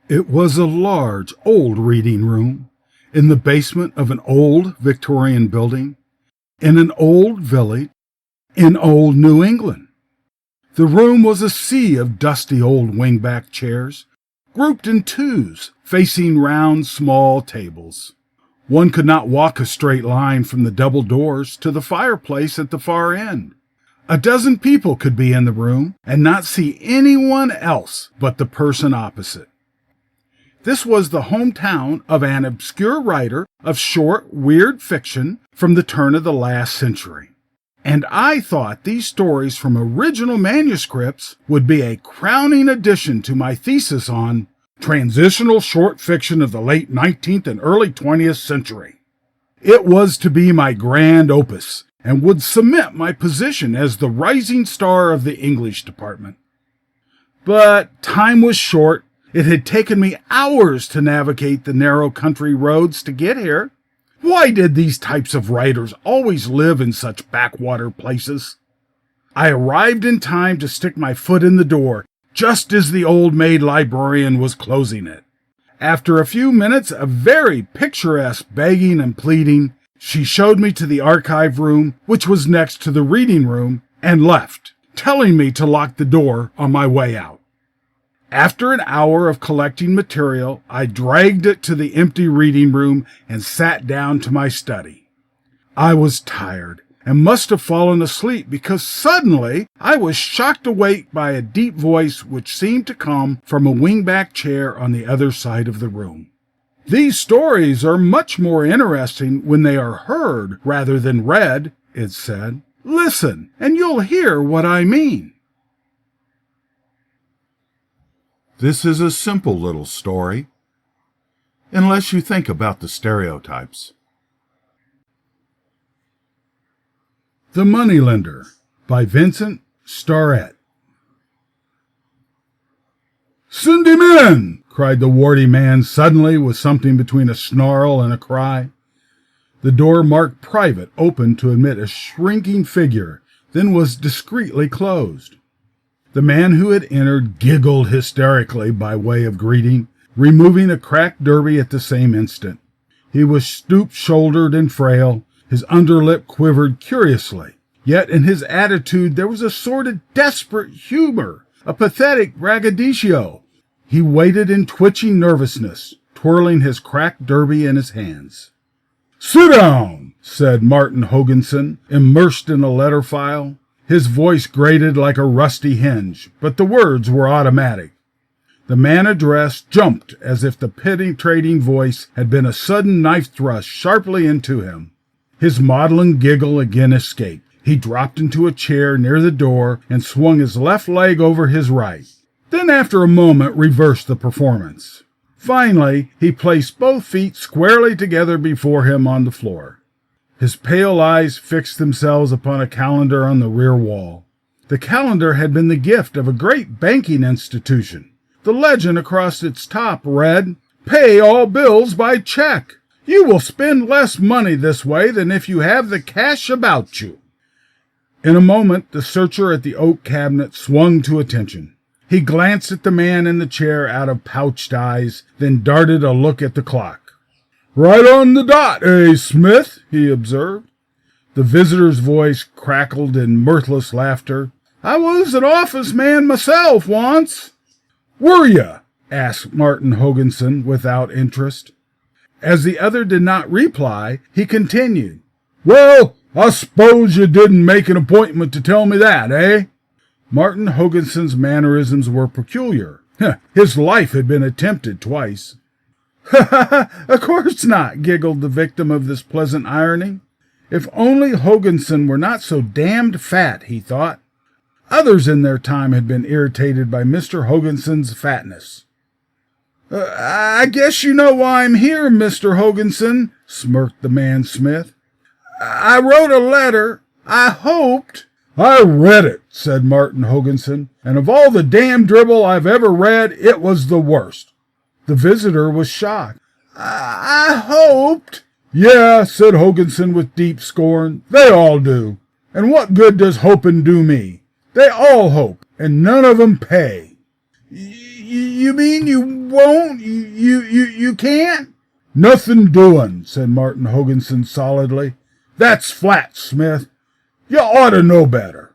It was a large, old reading room in the basement of an old Victorian building in an old village in old New England. The room was a sea of dusty old wingback chairs, grouped in twos, facing round small tables. One could not walk a straight line from the double doors to the fireplace at the far end. A dozen people could be in the room and not see anyone else but the person opposite. This was the hometown of an obscure writer of short, weird fiction from the turn of the last century. And I thought these stories from original manuscripts would be a crowning addition to my thesis on transitional short fiction of the late 19th and early 20th century. It was to be my grand opus and would cement my position as the rising star of the English department. But time was short. It had taken me hours to navigate the narrow country roads to get here. Why did these types of writers always live in such backwater places? I arrived in time to stick my foot in the door, just as the old maid librarian was closing it. After a few minutes of very picturesque begging and pleading, she showed me to the archive room, which was next to the reading room, and left, telling me to lock the door on my way out. After an hour of collecting material, I dragged it to the empty reading room and sat down to my study. I was tired and must have fallen asleep because suddenly I was shocked awake by a deep voice which seemed to come from a wingback chair on the other side of the room. These stories are much more interesting when they are heard rather than read, it said. Listen, and you'll hear what I mean. This is a simple little story, unless you think about the stereotypes. The Moneylender by Vincent, Starrett. "Send him in!" cried the warty man suddenly with something between a snarl and a cry. The door marked "Private" opened to admit a shrinking figure, then was discreetly closed. The man who had entered giggled hysterically by way of greeting, removing a cracked derby at the same instant. He was stoop-shouldered and frail. His underlip quivered curiously. Yet in his attitude there was a sort of desperate humor, a pathetic braggadocio. He waited in twitching nervousness, twirling his cracked derby in his hands. "Sit down," said Martin Hoganson, immersed in a letter file. His voice grated like a rusty hinge, but the words were automatic. The man addressed jumped as if the penetrating voice had been a sudden knife thrust sharply into him. His maudlin giggle again escaped. He dropped into a chair near the door and swung his left leg over his right. Then, after a moment, reversed the performance. Finally, he placed both feet squarely together before him on the floor. His pale eyes fixed themselves upon a calendar on the rear wall. The calendar had been the gift of a great banking institution. The legend across its top read, "Pay all bills by check. You will spend less money this way than if you have the cash about you." In a moment, the searcher at the oak cabinet swung to attention. He glanced at the man in the chair out of pouched eyes, then darted a look at the clock. "Right on the dot, Smith?" he observed. The visitor's voice crackled in mirthless laughter. "I was an office man myself once." "Were you?" asked Martin Hoganson without interest. As the other did not reply, he continued, "Well, I suppose you didn't make an appointment to tell me that, eh?" Martin Hoganson's mannerisms were peculiar. His life had been attempted twice. "Of course not," giggled the victim of this pleasant irony. If only Hoganson were not so damned fat, he thought. Others in their time had been irritated by Mr. Hoganson's fatness. "I guess you know why I'm here, Mr. Hoganson," smirked the man Smith. "I wrote a letter. I hoped—" "I read it," said Martin Hoganson, "and of all the damn dribble I've ever read, it was the worst." The visitor was shocked. I hoped—" "Yeah," said Hoganson with deep scorn, "they all do. And what good does hoping do me? They all hope, and none of 'em pay." You mean you won't? You can't? Nothing doing, said Martin Hoganson solidly. That's flat, Smith. You ought to know better.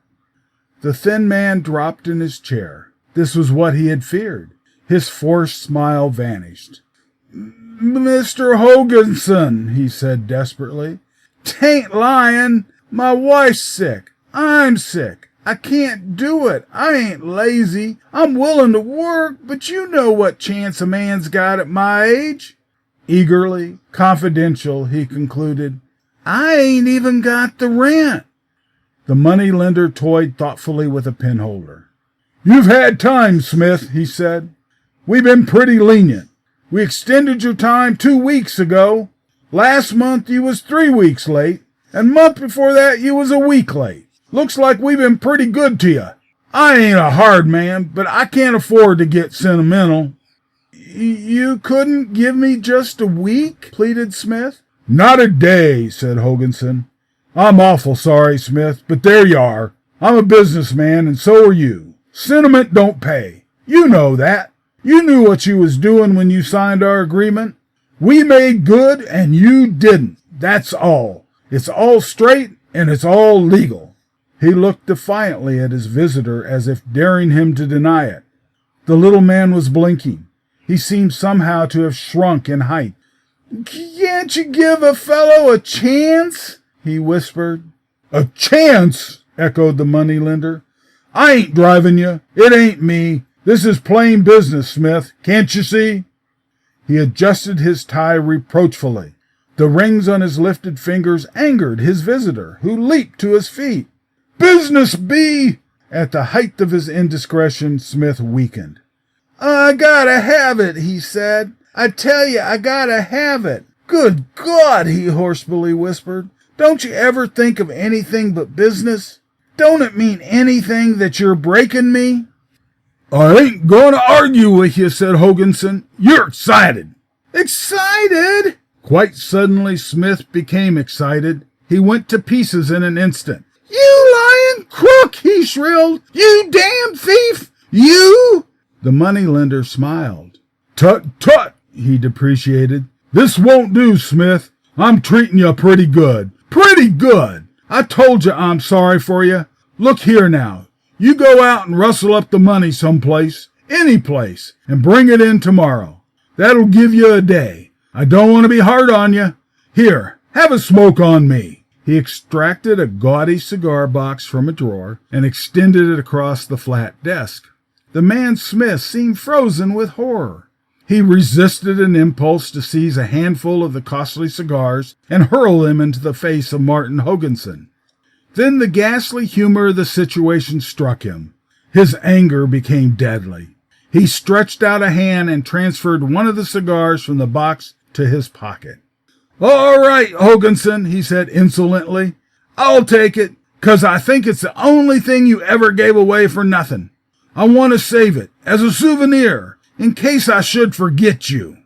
The thin man dropped in his chair. This was what he had feared. His forced smile vanished. Mr. Hoganson, he said desperately, "'tain't lying. My wife's sick. I'm sick. I can't do it. I ain't lazy. I'm willing to work, but you know what chance a man's got at my age." Eagerly, confidential, he concluded, "I ain't even got the rent." The moneylender toyed thoughtfully with a penholder. "You've had time, Smith," he said. "We've been pretty lenient. We extended your time 2 weeks ago. Last month you was 3 weeks late, and month before that you was a week late. Looks like we've been pretty good to you. I ain't a hard man, but I can't afford to get sentimental." "You couldn't give me just a week?" pleaded Smith. "Not a day," said Hoganson. "I'm awful sorry, Smith, but there you are. I'm a businessman, and so are you. Sentiment don't pay. You know that. You knew what you was doing when you signed our agreement. We made good, and you didn't. That's all. It's all straight, and it's all legal." He looked defiantly at his visitor as if daring him to deny it. The little man was blinking. He seemed somehow to have shrunk in height. "Can't you give a fellow a chance?" he whispered. "A chance?" echoed the moneylender. "I ain't driving you. It ain't me. This is plain business, Smith. Can't you see?" He adjusted his tie reproachfully. The rings on his lifted fingers angered his visitor, who leaped to his feet. "Business, B!" At the height of his indiscretion, Smith weakened. "I gotta have it," he said. "I tell you, I gotta have it." "Good God," he hoarsely whispered. "Don't you ever think of anything but business? Don't it mean anything that you're breaking me?" "I ain't going to argue with you," said Hoganson. "You're excited." "Excited?" Quite suddenly, Smith became excited. He went to pieces in an instant. "You lying crook!" he shrilled. "You damn thief! You!" The moneylender smiled. "Tut, tut!" he depreciated. "This won't do, Smith. I'm treating you pretty good. Pretty good! I told you I'm sorry for you. Look here now. You go out and rustle up the money someplace, any place, and bring it in tomorrow. That'll give you a day. I don't want to be hard on you. Here, have a smoke on me." He extracted a gaudy cigar box from a drawer and extended it across the flat desk. The man Smith seemed frozen with horror. He resisted an impulse to seize a handful of the costly cigars and hurl them into the face of Martin Hoganson. Then the ghastly humor of the situation struck him. His anger became deadly. He stretched out a hand and transferred one of the cigars from the box to his pocket. "All right, Hoganson," he said insolently. "I'll take it, 'cause I think it's the only thing you ever gave away for nothing. I want to save it as a souvenir, in case I should forget you."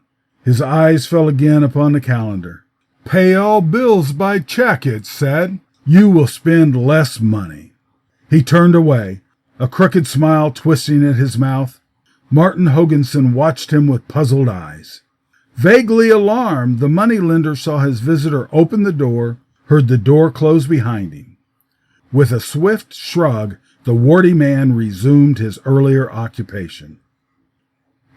His eyes fell again upon the calendar. "Pay all bills by check," it said. "You will spend less money." He turned away, a crooked smile twisting at his mouth. Martin Hoganson watched him with puzzled eyes. Vaguely alarmed, the moneylender saw his visitor open the door, heard the door close behind him. With a swift shrug, the warty man resumed his earlier occupation.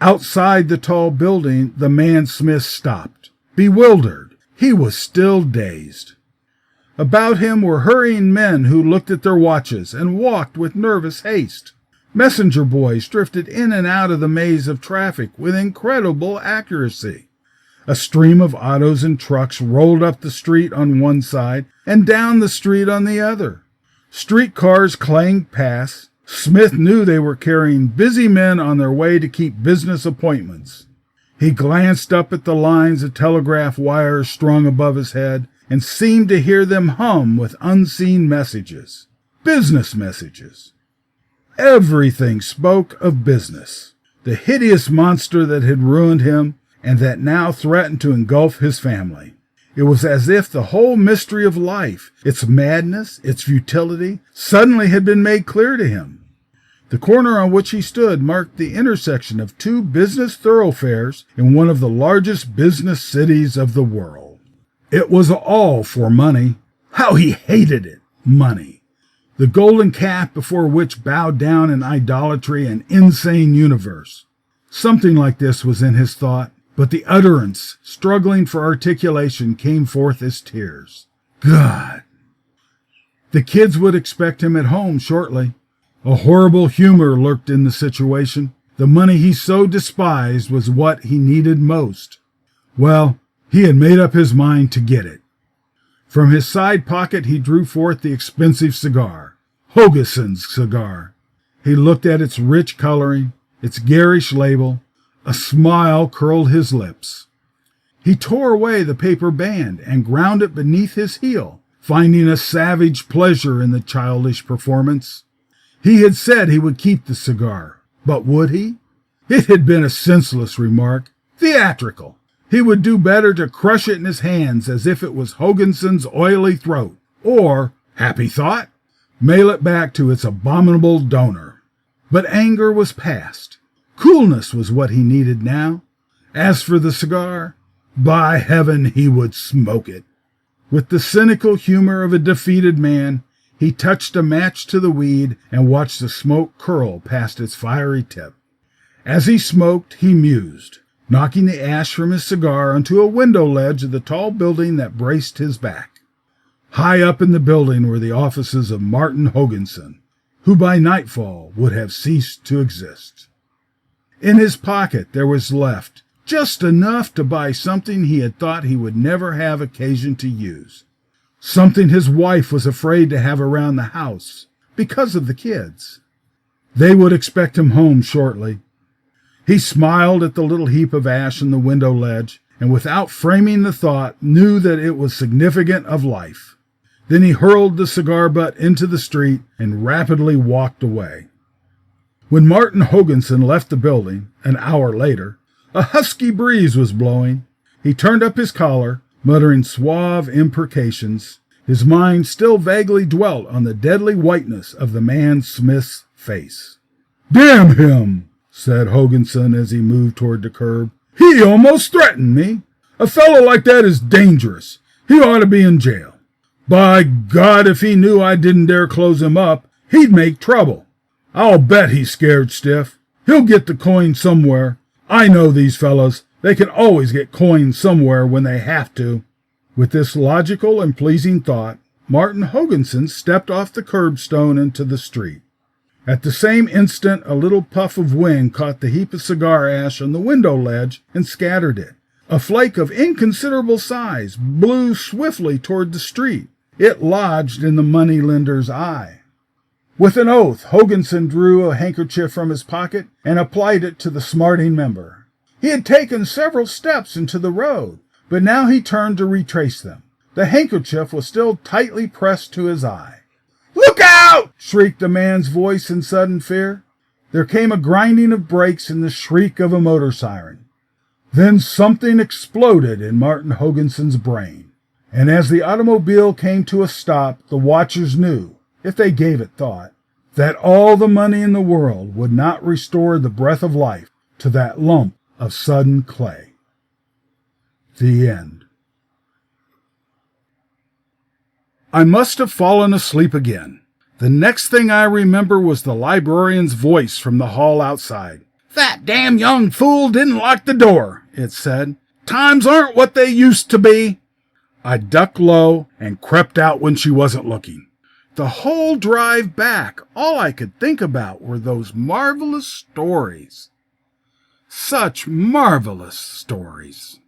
Outside the tall building, the man Smith stopped, bewildered. He was still dazed. About him were hurrying men who looked at their watches and walked with nervous haste. Messenger boys drifted in and out of the maze of traffic with incredible accuracy. A stream of autos and trucks rolled up the street on one side and down the street on the other. Streetcars clanged past. Smith knew they were carrying busy men on their way to keep business appointments. He glanced up at the lines of telegraph wires strung above his head and seemed to hear them hum with unseen messages. Business messages. Everything spoke of business. The hideous monster that had ruined him and that now threatened to engulf his family. It was as if the whole mystery of life, its madness, its futility, suddenly had been made clear to him. The corner on which he stood marked the intersection of two business thoroughfares in one of the largest business cities of the world. It was all for money. How he hated it! Money. The golden calf before which bowed down in idolatry an insane universe. Something like this was in his thought, but the utterance, struggling for articulation, came forth as tears. God! The kids would expect him at home shortly. A horrible humor lurked in the situation. The money he so despised was what he needed most. Well, he had made up his mind to get it. From his side pocket he drew forth the expensive cigar, Hogeson's cigar. He looked at its rich coloring, its garish label. A smile curled his lips. He tore away the paper band and ground it beneath his heel, finding a savage pleasure in the childish performance. He had said he would keep the cigar, but would he? It had been a senseless remark, theatrical. He would do better to crush it in his hands as if it was Hogeson's oily throat, or, happy thought, mail it back to its abominable donor. But anger was past. Coolness was what he needed now. As for the cigar, by heaven he would smoke it. With the cynical humor of a defeated man, he touched a match to the weed and watched the smoke curl past its fiery tip. As he smoked, he mused, knocking the ash from his cigar onto a window ledge of the tall building that braced his back. High up in the building were the offices of Martin Hogeson, who by nightfall would have ceased to exist. In his pocket there was left just enough to buy something he had thought he would never have occasion to use, something his wife was afraid to have around the house because of the kids. They would expect him home shortly. He smiled at the little heap of ash in the window ledge, and without framing the thought, knew that it was significant of life. Then he hurled the cigar butt into the street and rapidly walked away. When Martin Hogeson left the building, an hour later, a husky breeze was blowing. He turned up his collar, muttering suave imprecations. His mind still vaguely dwelt on the deadly whiteness of the man Smith's face. "Damn him!" said Hogeson as he moved toward the curb. "He almost threatened me. A fellow like that is dangerous. He ought to be in jail. By God, if he knew I didn't dare close him up, he'd make trouble. I'll bet he's scared stiff. He'll get the coin somewhere. I know these fellows. They can always get coins somewhere when they have to." With this logical and pleasing thought, Martin Hogeson stepped off the curbstone into the street. At the same instant, a little puff of wind caught the heap of cigar ash on the window ledge and scattered it. A flake of inconsiderable size blew swiftly toward the street. It lodged in the money-lender's eye. With an oath, Hogeson drew a handkerchief from his pocket and applied it to the smarting member. He had taken several steps into the road, but now he turned to retrace them. The handkerchief was still tightly pressed to his eye. "Look out!" shrieked a man's voice in sudden fear. There came a grinding of brakes and the shriek of a motor siren. Then something exploded in Martin Hogeson's brain, and as the automobile came to a stop, the watchers knew, if they gave it thought, that all the money in the world would not restore the breath of life to that lump of sudden clay. The end. I must have fallen asleep again. The next thing I remember was the librarian's voice from the hall outside. "That damn young fool didn't lock the door," it said. "Times aren't what they used to be." I ducked low and crept out when she wasn't looking. The whole drive back, all I could think about were those marvelous stories. Such marvelous stories.